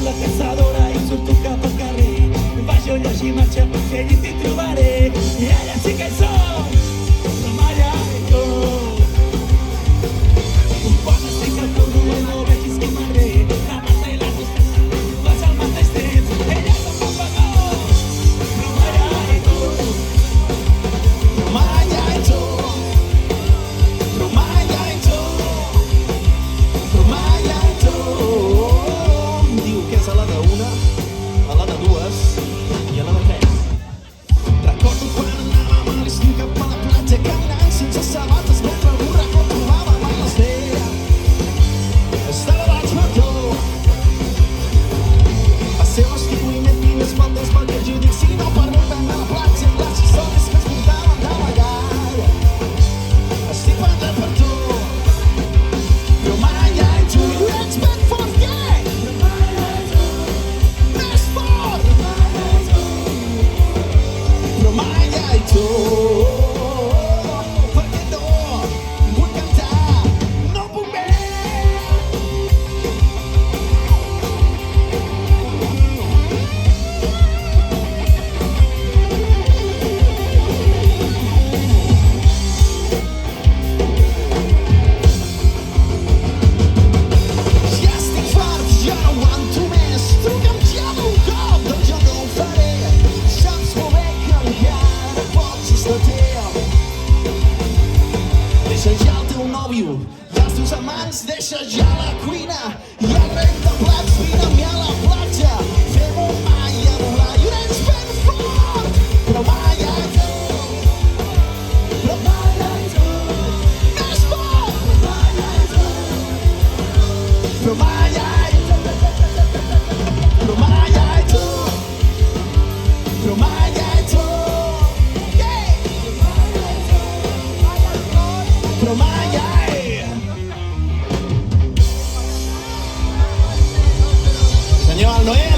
la caçadora i surto cap al carrer. Vaig a llegir marxa perquè allí t'hi trobaré. I allà sí que hi som, som allà i tu. Quan estic al punt no veig que m'arré. La Marta i la Rosa vas al mateix temps. Ella se'n va pagar, som allà i tu. Som allà i tu. Som allà i tu. Som allà i tu. Diu que és a la d'una, a la de dues i a la de tres. Recordo quan anàvem a l'estiu cap a la platja caminant sense sabates mentre algú racó trobava mai les feia. Estava baix per tu. El seu estiu moviment i més voltes pel que jo dic si no parlem a la platja i les històries que ens portaven de ballar. Estic pendent per tu. Però mai hi tu. You expect for gay. Més fort. Però mai hi tu. Perquè no vull cantar, no puc més. Ja estic fart, ja no aguanto més. Truca'm ja d'un cop, doncs jo no ho faré. Saps molt bé que encara pots estar teu. Deixa ja el teu nòvio i els teus amants, deixa ja la cuina i el rec de plats, vine-m'hi a la platja, fem un mai a volar i un ens ben fort. Però mai a tu. Però mai a tu. Més fort. Però mai a tu. Però mai a tu. Però mai a tu. Però mai a tu. Yeah. Però mai a Senyor, el Noel!